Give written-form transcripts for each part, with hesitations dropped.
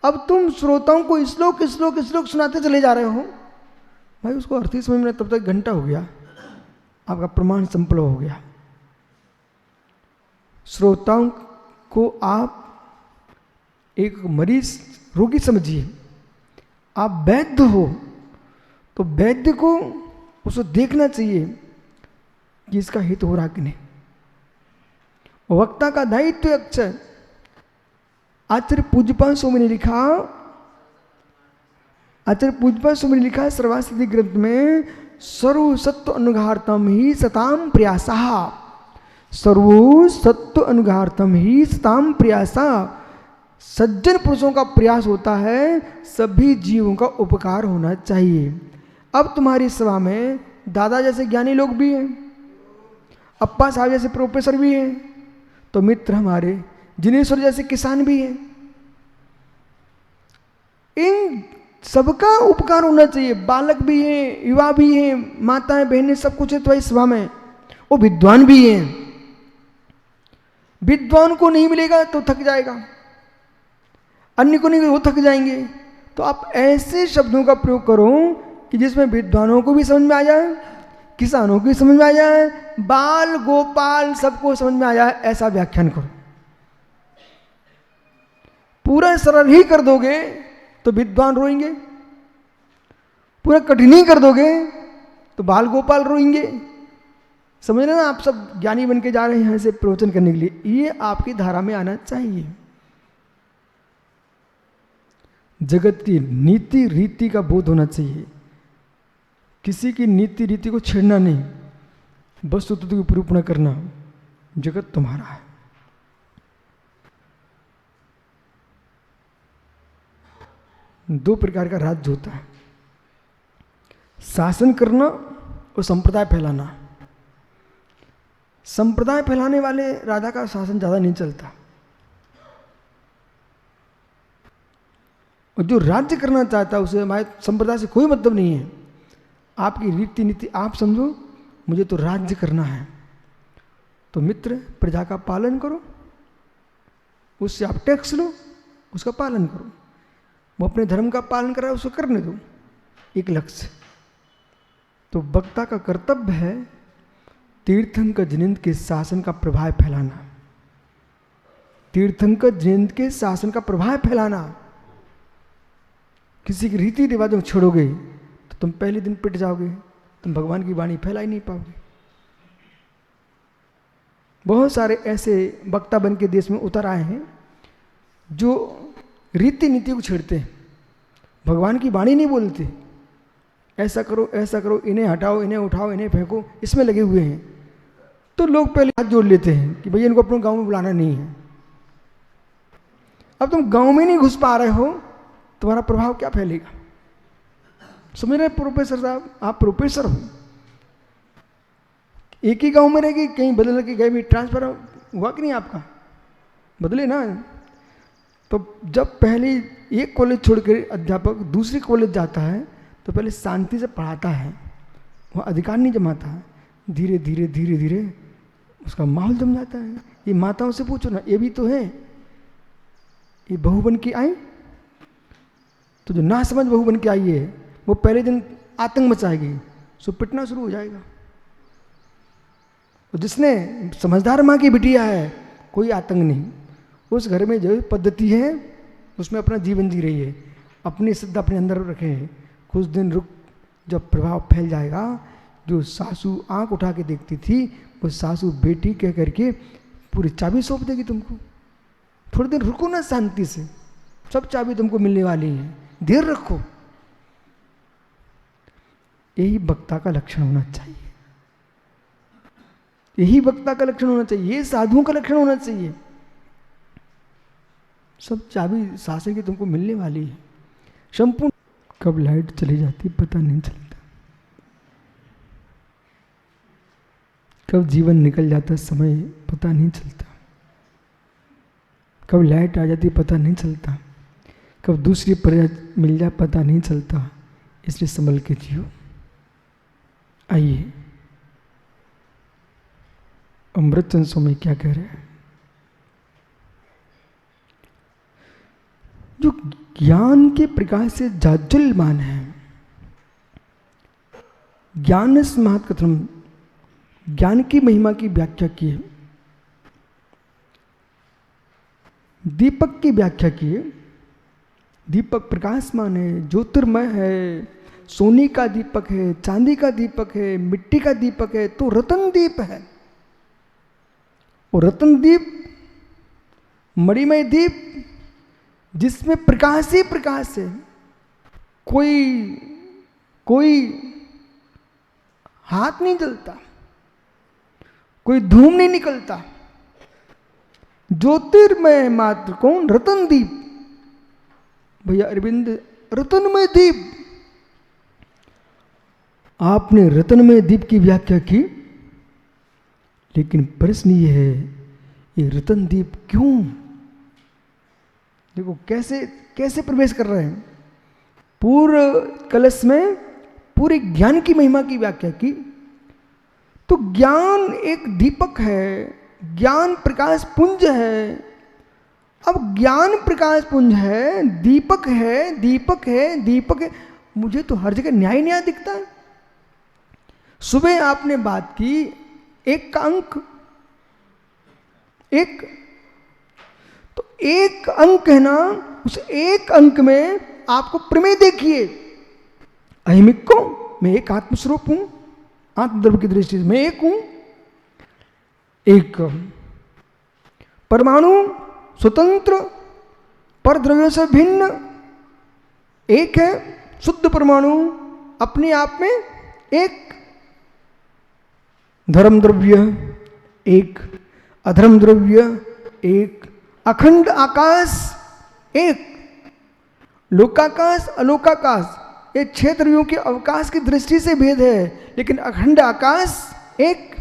अब तुम श्रोताओं को श्लोक श्लोक श्लोक सुनाते चले जा रहे हो, भाई उसको अर्थ ही समझ में तब तक घंटा हो गया, आपका प्रमाण संपन्न हो गया। श्रोताओं को आप एक मरीज रोगी समझिए, आप वैद्य हो तो वैद्य को उसको देखना चाहिए कि इसका हित हो रहा कि नहीं। वक्ता का दायित्व अक्षर आचार्य पूज्यपाद स्वामी ने लिखा, आचार्य पूज्यपाद स्वामी ने लिखा सर्वासिद्धि ग्रंथ में, सर्व सत्व अनुघार्थम ही सताम प्रयासा, सर्व सत्व अनुघार्थम ही सताम प्रयासा। सज्जन पुरुषों का प्रयास होता है सभी जीवों का उपकार होना चाहिए। अब तुम्हारी सभा में दादा जैसे ज्ञानी लोग भी हैं, अप्पा साहब जैसे प्रोफेसर भी हैं, तो मित्र हमारे जिनेश्वर जैसे किसान भी हैं। इन सबका उपकार होना चाहिए। बालक भी हैं, युवा भी हैं, माताएं बहनें सब कुछ है तुम्हारी सभा में, वो विद्वान भी हैं। विद्वान को नहीं मिलेगा तो थक जाएगा, अन्य को नहीं वो थक जाएंगे। तो आप ऐसे शब्दों का प्रयोग करो कि जिसमें विद्वानों को भी समझ में आ जाए, किसानों को भी समझ में आ जाए, बाल गोपाल सबको समझ में आ जाए, ऐसा व्याख्यान करो। पूरा सरल ही कर दोगे तो विद्वान रोएंगे, पूरा कठिन ही कर दोगे तो बाल गोपाल रोएंगे। समझ रहे ना, आप सब ज्ञानी बन के जा रहे हैं यहाँ से प्रवचन करने के लिए, ये आपकी धारा में आना चाहिए। जगत की नीति रीति का बोध होना चाहिए, किसी की नीति रीति को छेड़ना नहीं, वस्तु तत्व की निरूपण करना। जगत तुम्हारा है। दो प्रकार का राज्य होता है, शासन करना और संप्रदाय फैलाना। संप्रदाय फैलाने वाले राजा का शासन ज्यादा नहीं चलता, और जो राज्य करना चाहता है उसे हमारे संप्रदाय से कोई मतलब नहीं है। आपकी रीति नीति आप समझो, मुझे तो राज्य करना है, तो मित्र प्रजा का पालन करो, उससे आप टैक्स लो, उसका पालन करो। वो अपने धर्म का पालन कर रहा है, उसको करने दो, एक लक्ष्य। तो वक्ता का कर्तव्य है तीर्थंकर जिनेन्द्र के शासन का प्रभाव फैलाना, तीर्थंकर जिनेन्द्र के शासन का प्रभाव फैलाना। किसी की रीति रिवाजों को छोड़ोगे तो तुम पहले दिन पिट जाओगे, तुम भगवान की वाणी फैला ही नहीं पाओगे। बहुत सारे ऐसे वक्ता बन के देश में उतर आए हैं जो रीति नीति को छेड़ते हैं, भगवान की वाणी नहीं बोलते। ऐसा करो ऐसा करो, इन्हें हटाओ, इन्हें उठाओ, इन्हें फेंको, इसमें लगे हुए हैं। तो लोग पहले हाथ जोड़ लेते हैं कि भैया इनको अपने गांव में बुलाना नहीं है। अब तुम गांव में नहीं घुस पा रहे हो, तुम्हारा प्रभाव क्या फैलेगा? समझ रहे प्रोफेसर साहब, आप प्रोफेसर हो, एक ही गांव में रहेगी, कहीं बदल के गए भी, ट्रांसफर हुआ कि नहीं आपका? बदले ना। तो जब पहले एक कॉलेज छोड़कर अध्यापक दूसरी कॉलेज जाता है तो पहले शांति से पढ़ाता है, वह अधिकार नहीं जमाता है। धीरे धीरे धीरे धीरे उसका माहौल जम जाता है। ये माताओं से पूछो ना, ये भी तो है, ये बहू बन के आई, तो जो ना समझ बहू बन के आई है वो पहले दिन आतंक मचाएगी, सो पिटना शुरू हो जाएगा। और जिसने समझदार माँ की बिटिया है, कोई आतंक नहीं, उस घर में जो पद्धति है उसमें अपना जीवन जी रही है, अपनी श्रद्धा अपने अंदर रखे हैं। कुछ दिन रुक, जब प्रभाव फैल जाएगा, जो सासू आंख उठा के देखती थी वो सासू बेटी कह करके पूरी चाबी सौंप देगी तुमको। थोड़ी देर रुको ना शांति से, सब चाबी तुमको मिलने वाली है, धीर रखो। यही वक्ता का लक्षण होना चाहिए, यही वक्ता का लक्षण होना चाहिए, ये साधुओं का लक्षण होना चाहिए। सब चाबी शासन की तुमको मिलने वाली है संपूर्ण। कब लाइट चली जाती पता नहीं चलता, कब जीवन निकल जाता समय पता नहीं चलता, कब लाइट आ जाती पता नहीं चलता, कब दूसरी प्रजा मिल जाए पता नहीं चलता। इसलिए संभल के जियो। आइए अमृतचंद स्वामी क्या कह रहे हैं? जो ज्ञान के प्रकाश से जाज्वल्यमान है। ज्ञानस् महत् कथनम, ज्ञान की महिमा की व्याख्या की है। दीपक की व्याख्या की है। दीपक प्रकाशमान है, ज्योतिर्मय है, सोने का दीपक है, चांदी का दीपक है, मिट्टी का दीपक है, तो रतन दीप है। और रतन दीप, मणिमय दीप, जिसमें प्रकाश ही प्रकाश है, कोई हाथ नहीं जलता, कोई धूम नहीं निकलता। ज्योतिर्मय मात्र कौन? रतन दीप। भैया अरविंद, रतनमय दीप। आपने रतनमय दीप की व्याख्या की, लेकिन प्रश्न ये है, ये रतन दीप क्यों? देखो कैसे प्रवेश कर रहे हैं। पूर्व कलश में पूरे ज्ञान की महिमा की व्याख्या की। तो ज्ञान एक दीपक है, ज्ञान प्रकाश पुंज है। अब ज्ञान प्रकाश पुंज है, दीपक है, दीपक है, दीपक है, मुझे तो हर जगह न्याय दिखता है। सुबह आपने बात की एक का अंक, एक, तो एक अंक है ना, उस एक अंक में आपको प्रमेय देखिए। अहिमिक को मैं एक आत्मस्वरूप हूं, आत्मद्रव्य की दृष्टि से मैं एक हूं। एक परमाणु स्वतंत्र परद्रव्यों से भिन्न एक है, शुद्ध परमाणु अपने आप में एक। धर्म द्रव्य एक, अधर्म द्रव्य एक, अखंड आकाश एक, लोकाकाश अलोकाकाश, ये 6 द्रव्यों के अवकाश की दृष्टि से भेद है, लेकिन अखंड आकाश एक।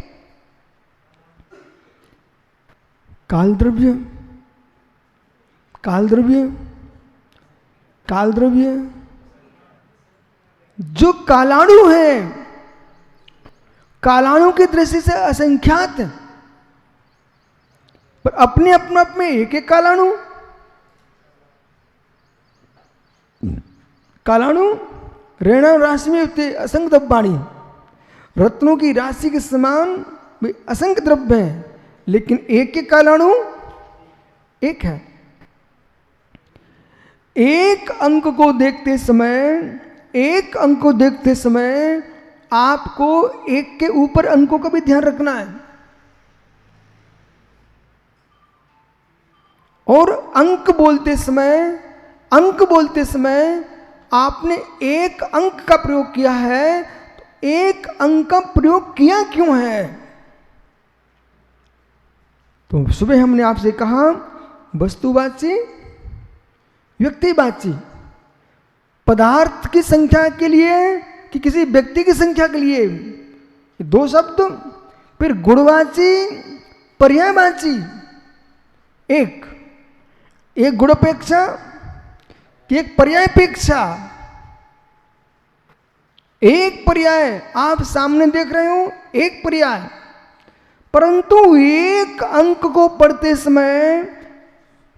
काल द्रव्य, काल द्रव्य, काल द्रव्य जो कालाणु है, कालाणु की दृष्टि से असंख्यात, पर अपने अपने में एक एक कालाणु। कालाणु रेणा राशि में असंख्य द्रव्याणी, रत्नों की राशि के समान असंख्य द्रव्य है, लेकिन एक एक कालाणु एक है। एक अंक को देखते समय, एक अंक को देखते समय आपको एक के ऊपर अंकों का भी ध्यान रखना है। और अंक बोलते समय आपने एक अंक का प्रयोग किया है, तो एक अंक का प्रयोग किया क्यों है? तो सुबह हमने आपसे कहा वस्तुवाची, व्यक्तिवाची, पदार्थ की संख्या के लिए कि किसी व्यक्ति की संख्या के लिए, 2 शब्द। फिर गुणवाची, पर्यायवाची, एक गुणापेक्षा कि एक पर्यायपेक्षा। एक पर्याय आप सामने देख रहे हो, एक पर्याय, परंतु एक अंक को पढ़ते समय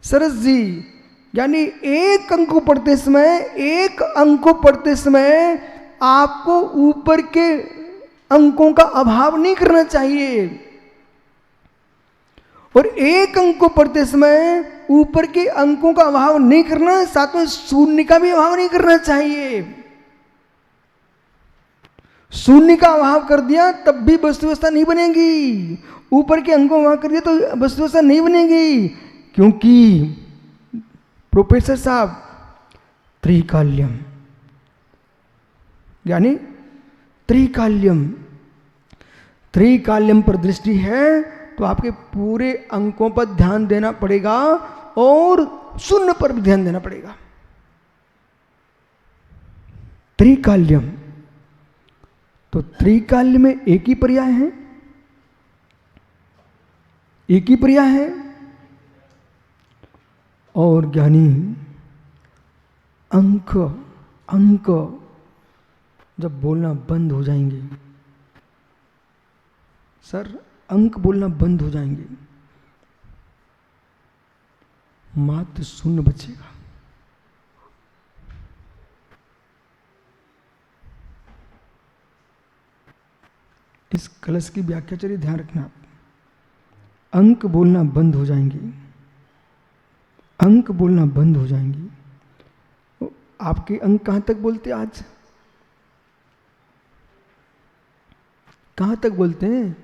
सरस जी, यानी एक अंक को पढ़ते समय, एक अंक को पढ़ते समय आपको ऊपर के अंकों का अभाव नहीं करना चाहिए। और एक अंक को पढ़ते समय ऊपर के अंकों का अभाव नहीं करना, साथ में शून्य का भी अभाव नहीं करना चाहिए। शून्य का अभाव कर दिया तब भी वस्तु व्यवस्था नहीं बनेगी, ऊपर के अंकों का अभाव कर दिया तो वस्तु व्यवस्था नहीं बनेगी। क्योंकि प्रोफेसर साहब त्रिकाल्यम, यानी त्रिकाल्यम पर दृष्टि है, तो आपके पूरे अंकों पर ध्यान देना पड़ेगा और शून्य पर भी ध्यान देना पड़ेगा। त्रिकाल्यम, तो त्रिकाल्य में एक ही पर्याय है, एक ही पर्याय है। और ज्ञानी अंक जब बोलना बंद हो जाएंगे, सर अंक बोलना बंद हो जाएंगे, मात्र शून्य बचेगा। इस कलश की व्याख्या चलिए ध्यान रखना। अंक बोलना बंद हो जाएंगे, अंक बोलना बंद हो जाएंगी। आपके अंक कहां तक बोलते हैं आज? कहां तक बोलते हैं?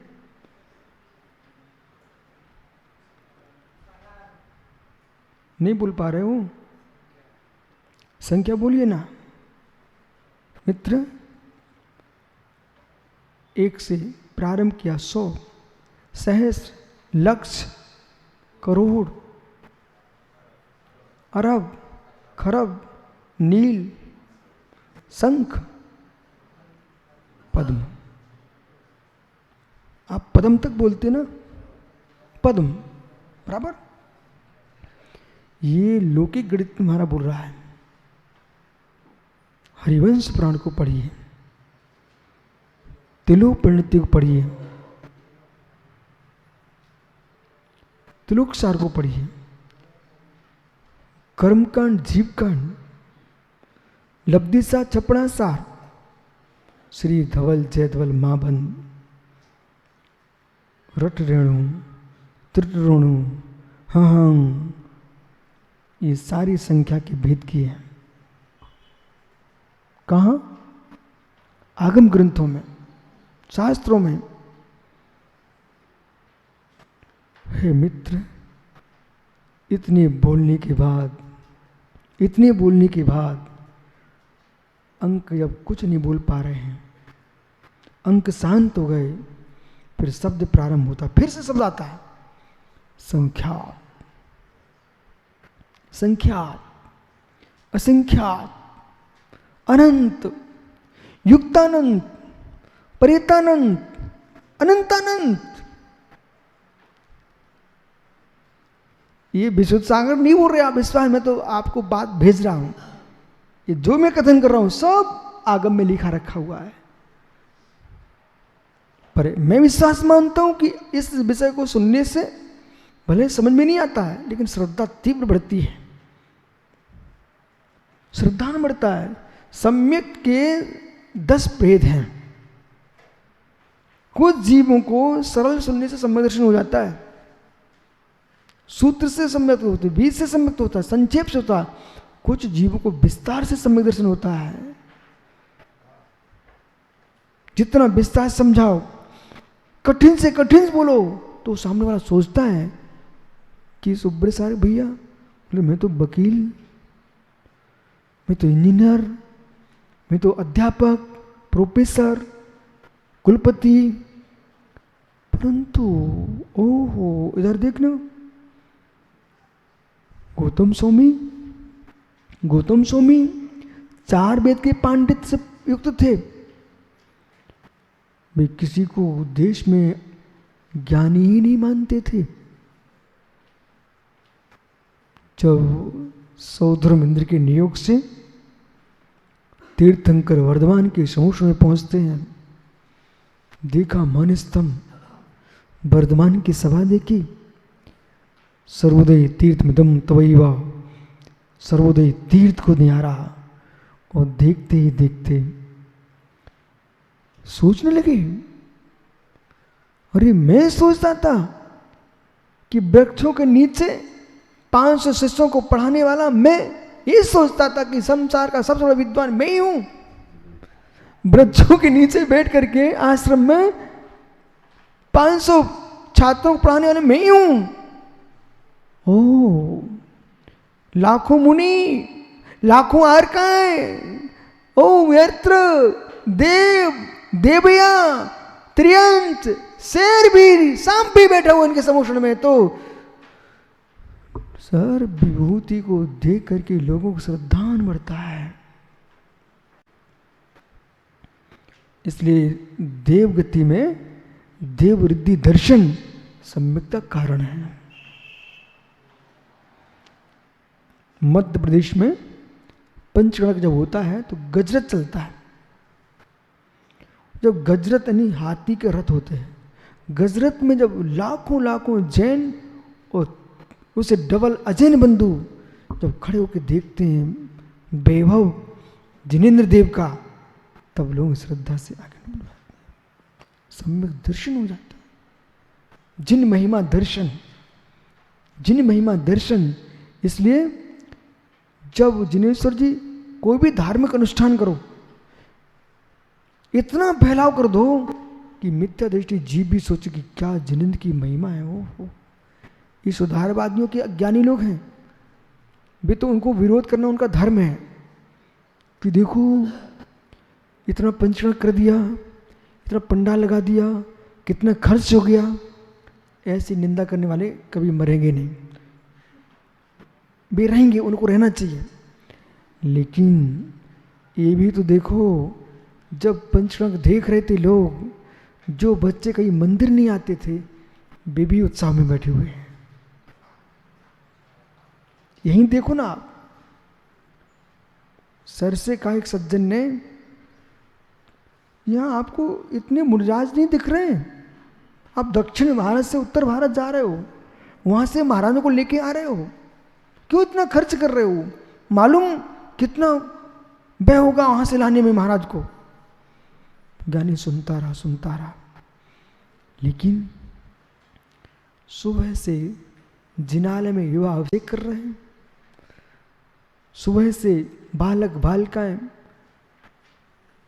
नहीं बोल पा रहे हो? संख्या बोलिए ना मित्र। 1 से प्रारंभ किया, 100, सहस्र, लक्ष, करोड़, अरब, खरब, नील, शंख, पद्म। आप पद्म तक बोलते ना, पद्म बराबर। ये लौकिक गणित तुम्हारा बोल रहा है। हरिवंश पुराण को पढ़िए, तिलोक परिणति को पढ़िए, तिलोक सार को पढ़िए, कर्मकांड, जीवकांड, लब्धिसा, छपड़ा सार, श्री धवल जयधवल महाबंध, रट रेणु, त्रिटरोणु, हं, ये सारी संख्या के भेद की है। कहाँ? आगम ग्रंथों में, शास्त्रों में। हे मित्र, इतने बोलने के बाद, इतने बोलने के बाद अंक जब कुछ नहीं बोल पा रहे हैं, अंक शांत हो गए, फिर शब्द प्रारंभ होता, फिर से शब्द आता है। संख्यात, संख्यात, असंख्यात, अनंत, युक्तानंत, परेतानंत, अनंतानंत। ये विशुद्ध सागर नहीं बोल रहे आप, विश्वास में तो आपको बात भेज रहा हूं। ये जो मैं कथन कर रहा हूं सब आगम में लिखा रखा हुआ है। पर मैं विश्वास मानता हूं कि इस विषय को सुनने से भले समझ में नहीं आता है, लेकिन श्रद्धा तीव्र बढ़ती है, श्रद्धा बढ़ता है। सम्यक के 10 भेद हैं। कुछ जीवों को सरल सुनने से सम्यक दर्शन हो जाता है, सूत्र से सम्यक होता है, बीज से सम्यक होता है, संक्षेप से होता है। कुछ जीवों को विस्तार से सम्यक दर्शन होता है। जितना विस्तार समझाओ, कठिन से कठिन बोलो, तो सामने वाला सोचता है कि सुब्र सारे भैया बोले मैं तो वकील, मैं तो इंजीनियर, मैं तो अध्यापक, प्रोफेसर, कुलपति, परंतु ओहो इधर देखना, गौतम स्वामी 4 वेद के पांडित्य से युक्त थे। वे किसी को देश में ज्ञानी ही नहीं मानते थे। जब सौधर्म इंद्र के नियोग से तीर्थंकर वर्धमान के समुद्र में पहुंचते हैं, देखा मन स्तंभ, वर्धमान की सभा देखी, सर्वोदय तीर्थ मिदम तवैवा, सर्वोदय तीर्थ को निहारा, और देखते ही देखते सोचने लगे, अरे मैं सोचता था कि वृक्षों के नीचे 500 शिष्यों को पढ़ाने वाला मैं, ये सोचता था कि संसार का सबसे बड़ा विद्वान मैं ही हूं। वृक्षों के नीचे बैठ करके आश्रम में 500 छात्रों को पढ़ाने वाले मैं ही हूं। ओ लाखों मुनि, लाखों आर्काएं, ओ यत्र देव, देवया, त्रियंत, शेर भी, सांप भी बैठा हुआ इनके समूह में। तो सर विभूति को देख करके लोगों को श्रद्धान बढ़ता है। इसलिए देवगति में देववृद्धि दर्शन सम्यकता कारण है। मध्य प्रदेश में पंचगणक जब होता है तो गजरत चलता है। जब गजरत यानी हाथी के रथ होते हैं, गजरत में जब लाखों लाखों जैन और उसे डबल अजैन बंधु जब खड़े होकर देखते हैं वैभव जिनेन्द्र देव का, तब लोग श्रद्धा से आगे सम्यक दर्शन हो जाता है। जिन महिमा दर्शन, जिन महिमा दर्शन। इसलिए जब जिनेश्वर जी कोई भी धार्मिक अनुष्ठान करो, इतना फैलाव कर दो कि मिथ्या दृष्टि जीव भी सोचे कि क्या जिनेंद्र की महिमा है। वो ये सुधारवादियों के अज्ञानी लोग हैं, वे तो उनको विरोध करना उनका धर्म है कि देखो इतना पंचकर्म कर दिया, इतना पंडाल लगा दिया, कितना खर्च हो गया। ऐसी निंदा करने वाले कभी मरेंगे नहीं, वे रहेंगे, उनको रहना चाहिए। लेकिन ये भी तो देखो, जब पंचकर्म देख रहे थे लोग, जो बच्चे कहीं मंदिर नहीं आते थे वे भी उत्साह में बैठे हुए हैं। यहीं देखो ना, सरसे का एक सज्जन ने, यहां आपको इतने मुर्जाज नहीं दिख रहे हैं, आप दक्षिण भारत से उत्तर भारत जा रहे हो, वहां से महाराजों को लेके आ रहे हो, क्यों इतना खर्च कर रहे हो? मालूम कितना व्यय होगा वहां से लाने में महाराज को। ज्ञानी सुनता रहा। लेकिन सुबह से जिनालय में युवा अभिषेक कर रहे हैं, सुबह से बालक बालिकाएं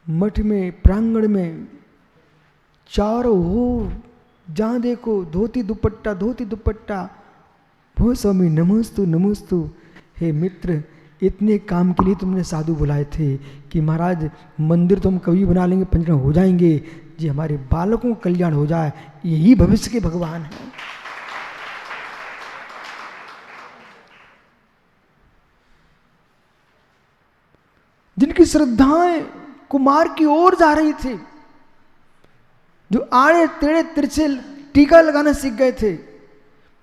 मठ में, प्रांगण में, चारों ओर जहां देखो धोती दुपट्टा। भो स्वामी नमस्तु नमस्तु। हे मित्र, इतने काम के लिए तुमने साधु बुलाए थे कि महाराज मंदिर तो हम कभी बना लेंगे, पंचकर्म हो जाएंगे, जी हमारे बालकों का कल्याण हो जाए, यही भविष्य के भगवान हैं। जिनकी श्रद्धाएं कुमार की ओर जा रही थी, जो आड़े टेढ़े तिरछे टीका लगाना सीख गए थे,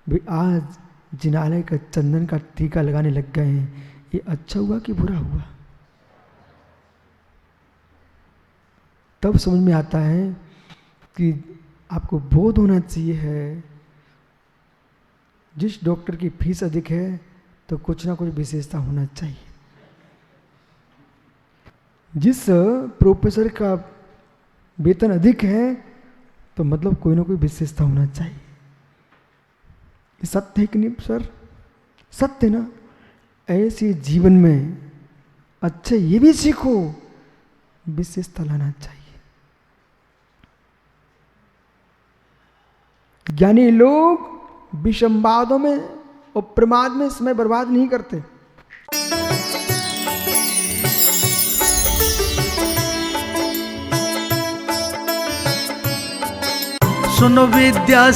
वे आज जिनालय का चंदन का टीका लगाने लग गए हैं। ये अच्छा हुआ कि बुरा हुआ? तब समझ में आता है कि आपको बोध होना चाहिए है, जिस डॉक्टर की फीस अधिक है तो कुछ ना कुछ विशेषता होना चाहिए, जिस प्रोफेसर का वेतन अधिक है तो मतलब कोई ना कोई विशेषता होना चाहिए। ये सत्य है कि नहीं सर? सत्य ना? ऐसे जीवन में अच्छे ये भी सीखो, विशेषता लाना चाहिए। ज्ञानी लोग विषमवादों में और प्रमाद में समय बर्बाद नहीं करते। सुनो विद्या